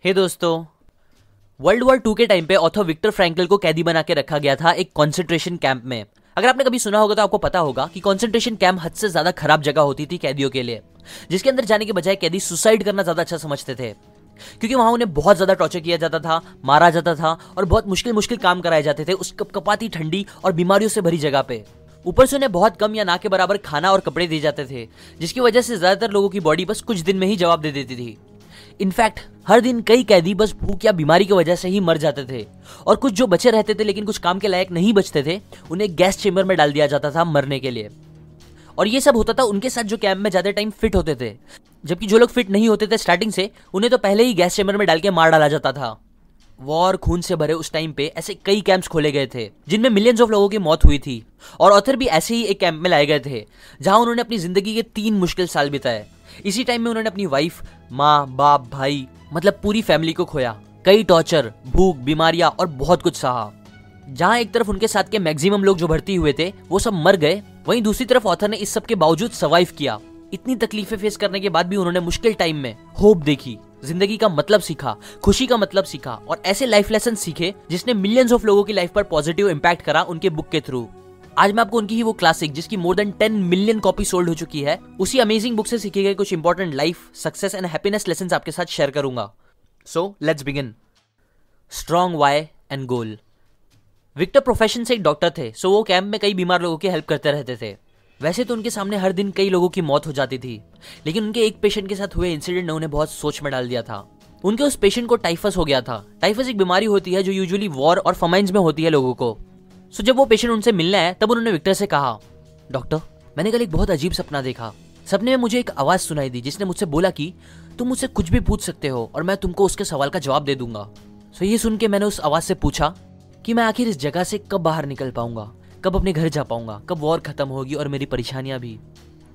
हे दोस्तों, world war 2 के time पे ऑथर विक्टर फ्रैंकल को कैदी बना के रखा गया था एक कॉन्सेंट्रेशन कैंप में। अगर आपने कभी सुना होगा तो आपको पता होगा कि कॉन्सेंट्रेशन कैंप हद से ज्यादा खराब जगह होती थी कैदियों के लिए, जिसके अंदर जाने के बजाय कैदी सुसाइड करना ज्यादा अच्छा समझते थे, क्योंकि वहां उन्हें बहुत ज्यादा टॉर्चर किया जाता था, मारा जाता था और बहुत मुश्किल मुश्किल काम कराए जाते थे उस कपकपाती ठंडी और बीमारियों से भरी जगह पे। ऊपर से उन्हें बहुत कम या ना के बराबर खाना और कपड़े दिए जाते थे, जिसकी वजह से ज्यादातर लोगों की बॉडी बस कुछ दिन में ही जवाब दे देती थी। इनफैक्ट हर दिन कई कैदी बस भूख या बीमारी की वजह से ही मर जाते थे, और कुछ जो बचे रहते थे लेकिन कुछ काम के लायक नहीं बचते थे, उन्हें गैस चेंबर में डाल दिया जाता था मरने के लिए। और ये सब होता था उनके साथ जो कैंप में ज्यादा टाइम फिट होते थे, जबकि जो लोग फिट नहीं होते थे स्टार्टिंग से, उन्हें तो पहले ही गैस चेंबर में डाल के मार डाला जाता था। वॉर खून से भरे उस टाइम पे ऐसे कई कैंप्स खोले गए थे जिनमें मिलियंस ऑफ लोगों की मौत हुई थी, और ऑथर भी ऐसे ही एक कैंप में लाए गए थे जहां उन्होंने अपनी जिंदगी के 3 मुश्किल साल बिताए। इसी टाइम में उन्होंने अपनी वाइफ, माँ, बाप, भाई, मतलब पूरी फैमिली को खोया। कई टॉर्चर, भूख, बीमारियां और बहुत कुछ सहा। जहां एक तरफ उनके साथ के मैक्सिमम लोग जो भर्ती हुए थे वो सब मर गए, वहीं दूसरी तरफ ऑथर ने इस सब के बावजूद सर्वाइव किया। इतनी तकलीफें फेस करने के बाद भी उन्होंने मुश्किल टाइम में होप देखी, जिंदगी का मतलब सीखा, खुशी का मतलब सीखा, और ऐसे लाइफ लेसन सीखे जिसने मिलियंस ऑफ लोगों की लाइफ पर पॉजिटिव इंपैक्ट करा उनके बुक के थ्रू। आज मैं आपको उनकी ही वो क्लासिक, जिसकी more than 10 million copy sold हो चुकी है, उसी अमेजिंग बुक से सीखे गए कुछ important life, success and happiness lessons आपके साथ शेयर करूंगा। So let's begin. Strong why and goal. Viktor profession से एक डॉक्टर थे, सो वो कैंप में कई बीमार लोगों की हेल्प करते रहते थे। वैसे तो उनके सामने हर दिन कई लोगों की मौत हो जाती थी, लेकिन उनके एक पेशेंट के साथ हुए इंसिडेंट ने उन्हें बहुत सोच में डाल दिया था। उनके उस पेशेंट को टाइफस हो गया था। टाइफस एक बीमारी होती है जो यूजुअली वॉर और फमाइन्स में होती है लोगों को। सो जब वो पेशेंट उनसे मिलने आया तब उन्होंने विक्टर से कहा, डॉक्टर, मैंने कल एक बहुत अजीब सपना देखा। सपने में मुझे एक आवाज सुनाई दी जिसने मुझसे बोला कि तुम मुझसे कुछ भी पूछ सकते हो और मैं तुमको उसके सवाल का जवाब दे दूंगा। सो ये सुन के मैंने उस आवाज से पूछा कि मैं आखिर इस जगह से कब बाहर निकल पाऊंगा, कब अपने घर जा पाऊंगा, कब वॉर खत्म होगी और मेरी परेशानियां भी।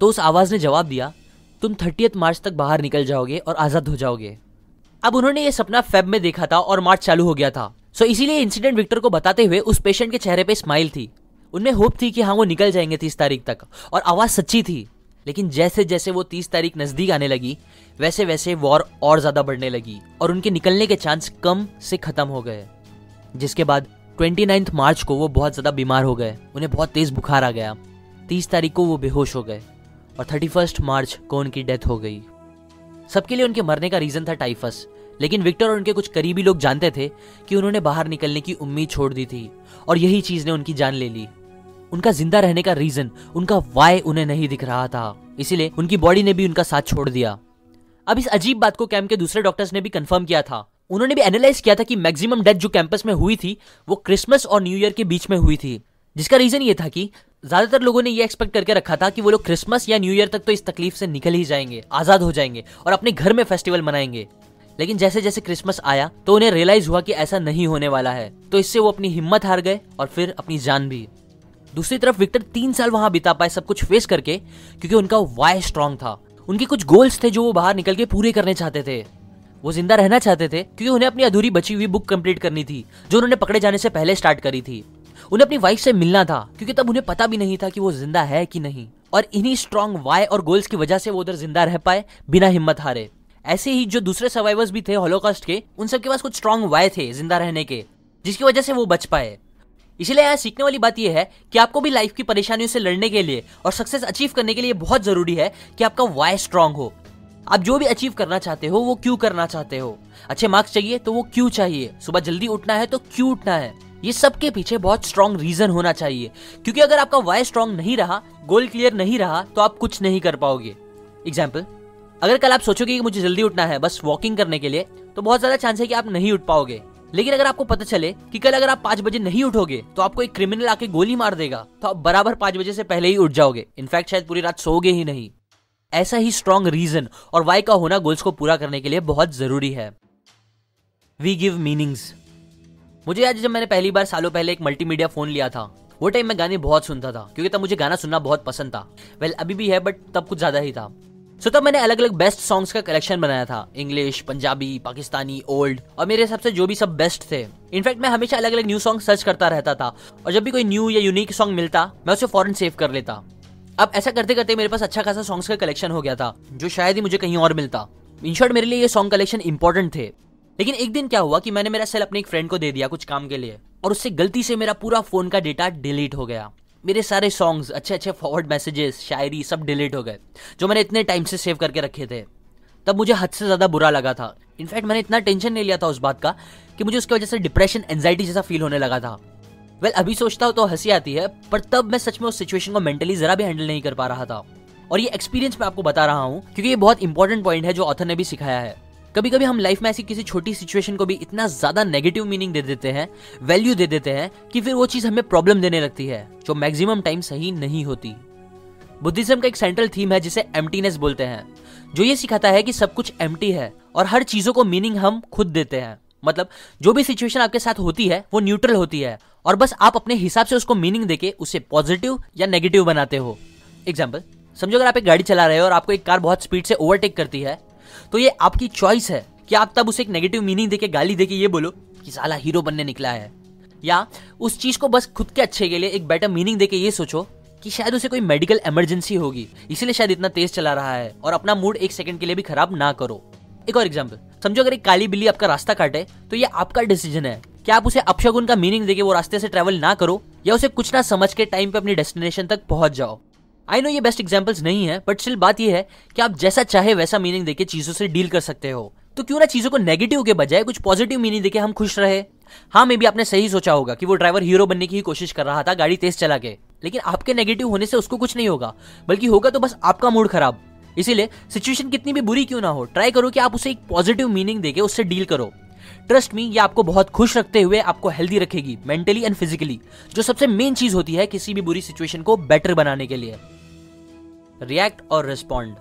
तो उस आवाज ने जवाब दिया, तुम 30 मार्च तक बाहर निकल जाओगे और आजाद हो जाओगे। अब उन्होंने ये सपना फेब में देखा था और मार्च चालू हो गया था। सो इसीलिए इंसिडेंट विक्टर को बताते हुए उस पेशेंट के चेहरे पे स्माइल थी। उनमें होप थी कि हाँ वो निकल जाएंगे 30 तारीख तक, और आवाज सच्ची थी। लेकिन जैसे जैसे वो 30 तारीख नजदीक आने लगी, वैसे वैसे वॉर और ज्यादा बढ़ने लगी और उनके निकलने के चांस कम से खत्म हो गए। जिसके बाद 29 मार्च को वो बहुत ज्यादा बीमार हो गए, उन्हें बहुत तेज बुखार आ गया। 30 तारीख को वो बेहोश हो गए और 31 मार्च को उनकी डेथ हो गई। सबके लिए उनके मरने का रीजन था टाइफस, लेकिन विक्टर और उनके कुछ करीबी लोग जानते थे कि उन्होंने बाहर निकलने की उम्मीद छोड़ दी थी, और यही चीज ने उनकी जान ले ली। उनका जिंदा रहने का रीजन, उनका वाई उन्हें नहीं दिख रहा था, इसीलिए उनकी बॉडी ने भी उनका साथ छोड़ दिया। अब इस अजीब बात को कैंप के दूसरे डॉक्टर्स ने भी कंफर्म किया था। उन्होंने भी एनालाइज किया था कि मैक्सिमम डेथ जो कैंपस में हुई थी वो क्रिसमस और न्यू ईयर के बीच में हुई थी, जिसका रीजन ये था कि ज्यादातर लोगों ने ये एक्सपेक्ट करके रखा था कि वो लोग क्रिसमस या न्यू ईयर तक तो इस तकलीफ से निकल ही जाएंगे, आजाद हो जाएंगे और अपने घर में फेस्टिवल मनाएंगे। लेकिन जैसे जैसे क्रिसमस आया तो उन्हें रियलाइज हुआ कि ऐसा नहीं होने वाला है, तो इससे वो अपनी हिम्मत हार गए और फिर अपनी जान भी। दूसरी तरफ विक्टर 3 साल वहां बिता पाए सब कुछ फेस करके, क्योंकि उनका वाई स्ट्रांग था। उनके कुछ गोल्स थे जो वो बाहर निकल के पूरे करने चाहते थे। वो जिंदा रहना चाहते थे क्योंकि उन्हें अपनी अधूरी बची हुई बुक कंप्लीट करनी थी जो उन्होंने पकड़े जाने से पहले स्टार्ट करी थी। उन्हें अपनी वाइफ से मिलना था क्योंकि तब उन्हें पता भी नहीं था कि वो जिंदा है कि नहीं, और इन्हीं स्ट्रांग वाई और गोल्स की वजह से वो उधर जिंदा रह पाए बिना हिम्मत हारे। ऐसे ही जो दूसरे सर्वाइवर्स भी थे हॉलोकॉस्ट के, उन सबके पास कुछ स्ट्रांग वाई थे जिंदा रहने के, जिसकी वजह से वो बच पाए। इसलिए यहाँ सीखने वाली बात यह है कि आपको भी लाइफ की परेशानियों से लड़ने के लिए और सक्सेस अचीव करने के लिए बहुत जरूरी है कि आपका वाई स्ट्रांग हो। आप जो भी अचीव करना चाहते हो वो क्यों करना चाहते हो। अच्छे मार्क्स चाहिए तो वो क्यों चाहिए, सुबह जल्दी उठना है तो क्यों उठना है, ये सब के पीछे बहुत स्ट्रांग रीजन होना चाहिए। क्योंकि अगर आपका वाई स्ट्रांग नहीं रहा, गोल क्लियर नहीं रहा, तो आप कुछ नहीं कर पाओगे। एग्जाम्पल, अगर कल आप सोचोगे कि मुझे जल्दी उठना है बस वॉकिंग करने के लिए, तो बहुत ज्यादा चांस है कि आप नहीं उठ पाओगे। लेकिन अगर आपको पता चले कि कल अगर आप 5 बजे नहीं उठोगे तो आपको एक क्रिमिनल आके गोली मार देगा, तो आप बराबर 5 बजे से पहले ही उठ जाओगे। इनफैक्ट शायद पूरी रात सोओगे ही नहीं। ऐसा ही स्ट्रांग रीजन और वाई का होना गोल्स को पूरा करने के लिए बहुत जरूरी है। We give meanings. मुझे आज जब मैंने पहली बार सालों पहले एक मल्टीमीडिया फोन लिया था, वो टाइम मैं गाने बहुत सुनता था क्योंकि तब मुझे गाना सुनना बहुत पसंद था। वेल अभी भी है, बट तब कुछ ज्यादा ही था। सो तब मैंने अलग अलग बेस्ट सॉन्ग्स का कलेक्शन बनाया था, इंग्लिश, पंजाबी, पाकिस्तानी, ओल्ड, और मेरे हिसाब से जो भी सब बेस्ट थे। इनफैक्ट मैं हमेशा अलग अलग न्यू सॉन्ग सर्च करता रहता था, और जब भी कोई न्यू या यूनिक सॉन्ग मिलता मैं उसे फौरन सेव कर लेता। अब ऐसा करते करते मेरे पास अच्छा खासा सॉन्ग्स का कलेक्शन हो गया था जो शायद ही मुझे कहीं और मिलता। इन शॉर्ट मेरे लिए ये सॉन्ग कलेक्शन इंपॉर्टेंट थे। लेकिन एक दिन क्या हुआ कि मैंने मेरा सेल अपने एक फ्रेंड को दे दिया कुछ काम के लिए, और उससे गलती से मेरा पूरा फोन का डेटा डिलीट हो गया। मेरे सारे सॉन्ग्स, अच्छे अच्छे फॉरवर्ड मैसेजेस, शायरी सब डिलीट हो गए जो मैंने इतने टाइम से सेव करके रखे थे। तब मुझे हद से ज्यादा बुरा लगा था। इनफैक्ट मैंने इतना टेंशन ले लिया था उस बात का कि मुझे उसकी वजह से डिप्रेशन, एंजाइटी जैसा फील होने लगा था। अभी सोचता हूँ तो हंसी आती है, पर तब मैं सच में उस सिचुएशन को मेंटली जरा भी हैंडल नहीं कर पा रहा था। और ये एक्सपीरियंस मैं आपको बता रहा हूँ क्योंकि ये बहुत इंपॉर्टेंट पॉइंट है जो ऑथर ने भी सिखाया है। कभी कभी हम लाइफ में ऐसी किसी छोटी सिचुएशन को भी इतना ज्यादा नेगेटिव मीनिंग दे देते हैं, वैल्यू दे देते हैं कि फिर वो चीज हमें प्रॉब्लम देने लगती है जो मैक्सिमम टाइम सही नहीं होती। बुद्धिज्म का एक सेंट्रल थीम है जिसे एम्प्टीनेस बोलते हैं, जो ये सिखाता है कि सब कुछ एम्प्टी है और हर चीजों को मीनिंग हम खुद देते हैं। मतलब जो भी सिचुएशन आपके साथ होती है वो न्यूट्रल होती है और बस आप अपने हिसाब से उसको मीनिंग देके उसे पॉजिटिव या नेगेटिव बनाते हो। एग्जाम्पल, समझो अगर आप एक गाड़ी चला रहे हो और आपको एक कार बहुत स्पीड से ओवरटेक करती है, तो ये आपकी चॉइस है कि आप तब उसे एक नेगेटिव मीनिंग देके, गाली देके ये बोलो कि साला हीरो बनने निकला है, या उस चीज को बस खुद के अच्छे के लिए एक बेटर मीनिंग देके ये सोचो कि शायद उसे कोई मेडिकल इमरजेंसी होगी इसलिए शायद इतना तेज चला रहा है, और अपना मूड एक सेकंड के लिए भी खराब ना करो। एक और एग्जाम्पल, समझो अगर एक काली बिल्ली आपका रास्ता काटे तो ये आपका डिसीजन है कि आप उसे अपशगुन का मीनिंग देके वो रास्ते से ट्रेवल ना करो या उसे कुछ ना समझ के टाइम पे अपनी डेस्टिनेशन तक पहुंच जाओ। आई नो ये बेस्ट एग्जांपल्स नहीं है, बट स्टिल बात ये है कि आप जैसा चाहे वैसा मीनिंग देके चीजों से डील कर सकते हो। तो क्यों ना चीजों को नेगेटिव के बजाय कुछ पॉजिटिव मीनिंग देके हम खुश रहे। हाँ, मे बी आपने सही सोचा होगा कि वो ड्राइवर हीरो बनने की ही कोशिश कर रहा था गाड़ी तेज चला के, लेकिन आपके नेगेटिव होने से उसको कुछ नहीं होगा, बल्कि होगा तो बस आपका मूड खराब। इसीलिए सिचुएशन कितनी भी बुरी क्यों ना हो, ट्राई करो कि आप उसे एक पॉजिटिव मीनिंग देके उससे डील करो। ट्रस्ट मी, ये आपको बहुत खुश रखते हुए आपको हेल्दी रखेगी मेंटली एंड फिजिकली, जो सबसे मेन चीज होती है किसी भी बुरी सिचुएशन को बेटर बनाने के लिए। रिएक्ट और रिस्पॉन्ड।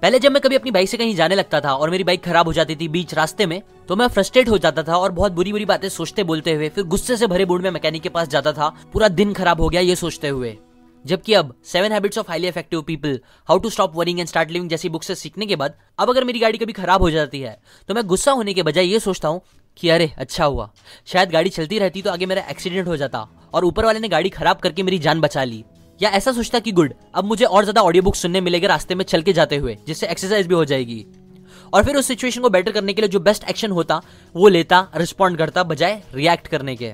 पहले जब मैं कभी अपनी बाइक से कहीं जाने लगता था और मेरी बाइक खराब हो जाती थी बीच रास्ते में, तो मैं फ्रस्ट्रेट हो जाता था और बहुत बुरी बुरी बातें सोचते बोलते हुए फिर गुस्से से भरे मूड में मैकेनिक के पास जाता था, पूरा दिन खराब हो गया ये सोचते हुए। जबकि अब 7 habits of highly effective people, how to stop worrying and start living जैसी बुक से सीखने के बाद अब अगर मेरी गाड़ी कभी खराब हो जाती है तो मैं गुस्सा होने के बजाय ये सोचता हूँ कि अरे अच्छा हुआ, शायद गाड़ी चलती रहती तो आगे मेरा एक्सीडेंट हो जाता और ऊपर वाले ने गाड़ी खराब करके मेरी जान बचा ली। या ऐसा सोचता कि गुड, अब मुझे और ज्यादा ऑडियो बुक सुनने मिलेगा रास्ते में चल के जाते हुए, जिससे एक्सरसाइज भी हो जाएगी। और फिर उस सिचुएशन को बेटर करने के लिए जो बेस्ट एक्शन होता वो लेता, रिस्पॉन्ड करता बजाय रिएक्ट करने के।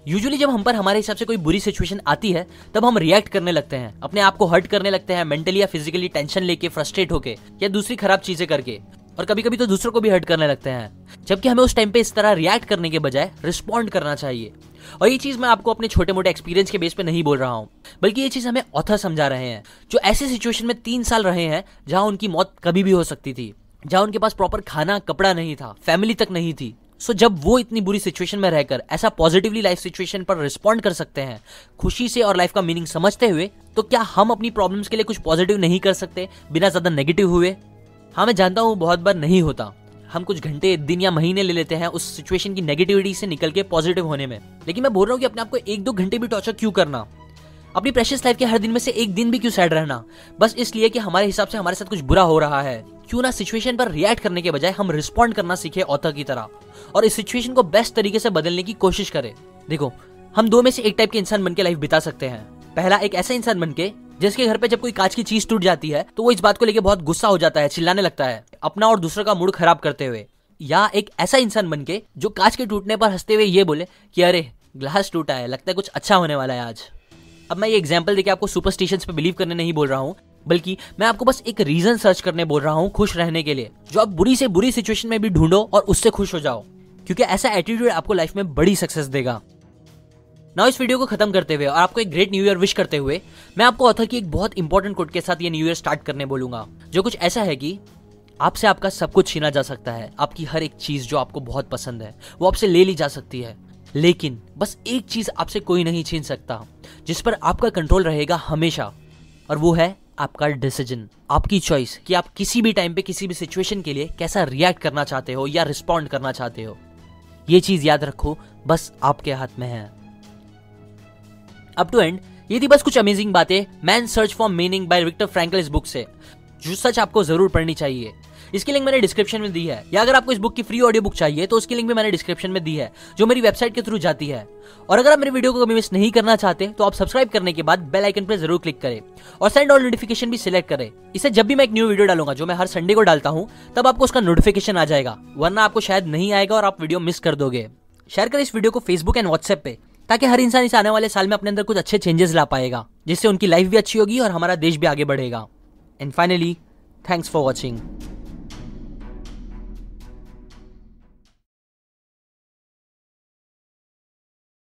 यूजुअली जब हम पर हमारे हिसाब से कोई बुरी सिचुएशन आती है तब हम रिएक्ट करने लगते हैं, अपने आप को हर्ट करने लगते हैं मेंटली या फिजिकली, टेंशन लेके, फ्रस्ट्रेट होके या दूसरी खराब चीजें करके, और कभी कभी तो दूसरों को भी हर्ट करने लगते हैं। जबकि हमें उस टाइम पे इस तरह रिएक्ट करने के बजाय रिस्पॉन्ड करना चाहिए। और ये चीज मैं आपको अपने छोटे मोटे एक्सपीरियंस के बेस पे नहीं बोल रहा हूँ, बल्कि ये चीज हमें ऑथर समझा रहे हैं जो ऐसे सिचुएशन में 3 साल रहे हैं जहां उनकी मौत कभी भी हो सकती थी, जहां उनके पास प्रॉपर खाना कपड़ा नहीं था, फैमिली तक नहीं थी। सो जब वो इतनी बुरी सिचुएशन में रहकर ऐसा पॉजिटिवली लाइफ सिचुएशन पर रिस्पॉन्ड कर सकते हैं खुशी से और लाइफ का मीनिंग समझते हुए, तो क्या हम अपनी प्रॉब्लम्स के लिए कुछ पॉजिटिव नहीं कर सकते बिना ज्यादा नेगेटिव हुए? हाँ, मैं जानता हूँ बहुत बार नहीं होता, हम कुछ घंटे, दिन या महीने ले लेते हैं उस सिचुएशन की नेगेटिविटी से निकल के पॉजिटिव होने में। लेकिन मैं बोल रहा हूँ कि अपने आप को 1-2 घंटे भी टॉर्चर क्यों करना, अपनी प्रेशियस लाइफ के हर दिन में से एक दिन भी क्यों सैड रहना, बस इसलिए कि हमारे हिसाब से हमारे साथ कुछ बुरा हो रहा है। क्यों ना सिचुएशन पर रिएक्ट करने के बजाय हम रिस्पॉन्ड करना सीखे ऑथर की तरह, और इस सिचुएशन को बेस्ट तरीके से बदलने की कोशिश करें। देखो, हम 2 में से एक टाइप के इंसान बनके लाइफ बिता सकते हैं। पहला, एक ऐसा इंसान बनके जिसके घर पे जब कोई कांच की चीज टूट जाती है तो वो इस बात को लेके बहुत गुस्सा हो जाता है, चिल्लाने लगता है, अपना और दूसरों का मूड खराब करते हुए। या एक ऐसा इंसान बनके जो कांच के टूटने पर हंसते हुए ये बोले कि अरे ग्लास टूटा है, लगता है कुछ अच्छा होने वाला है आज। अब मैं ये एग्जांपल देके आपको सुपरस्टिशंस पे बिलीव करने नहीं बोल रहा हूँ, बल्कि मैं आपको बस एक रीजन सर्च करने बोल रहा हूँ खुश रहने के लिए, जो आप बुरी से बुरी सिचुएशन में भी ढूंढो और उससे खुश हो जाओ, क्योंकि ऐसा एटीट्यूड आपको लाइफ में बड़ी सक्सेस देगा। नाउ इस वीडियो को खत्म करते हुए और आपको एक ग्रेट न्यू ईयर विश करते हुए मैं आपको ऑथर की एक बहुत इंपॉर्टेंट कोट के साथ ये न्यू ईयर स्टार्ट करने बोलूंगा, जो कुछ ऐसा है कि आपसे आपका सब कुछ छीना जा सकता है, आपकी हर एक चीज जो आपको बहुत पसंद है वो आपसे ले ली जा सकती है, लेकिन बस एक चीज आपसे कोई नहीं छीन सकता जिस पर आपका कंट्रोल रहेगा हमेशा, और वो है आपका डिसीजन, आपकी चॉइस कि आप किसी भी टाइम पे किसी भी सिचुएशन के लिए कैसा रिएक्ट करना चाहते हो या रिस्पॉन्ड करना चाहते हो। ये चीज याद रखो, बस आपके हाथ में है। अप टू एंड ये थी बस कुछ अमेजिंग बातें man search for meaning by Viktor Frankl इस बुक से, जो सच आपको जरूर पढ़नी चाहिए। इसकी लिंक मैंने डिस्क्रिप्शन में दी है, या अगर आपको इस बुक की फ्री ऑडियो बुक चाहिए तो उसकी लिंक भी मैंने डिस्क्रिप्शन में दी है, जो मेरी वेबसाइट के थ्रू जाती है। और अगर आप मेरी वीडियो को कभी मिस नहीं करना चाहते तो आप सब्सक्राइब करने के बाद बेल आइकन पर जरूर क्लिक करें और सेंड ऑल नोटिफिकेशन भी सिलेक्ट करें। इससे जब भी मैं एक न्यू वीडियो डालूंगा, जो मैं हर संडे को डालता हूं, तब आपको उसका नोटिफिकेशन आ जाएगा, वरना आपको शायद नहीं आएगा और आप वीडियो मिस कर दोगे। शेयर करें इस वीडियो को फेसबुक एंड व्हाट्सएप पे, ताकि हर इंसान इस आने वाले साल में अपने अंदर कुछ अच्छे चेंजेस ला पाएगा, जिससे उनकी लाइफ भी अच्छी होगी और हमारा देश भी आगे बढ़ेगा। And finally, thanks for watching.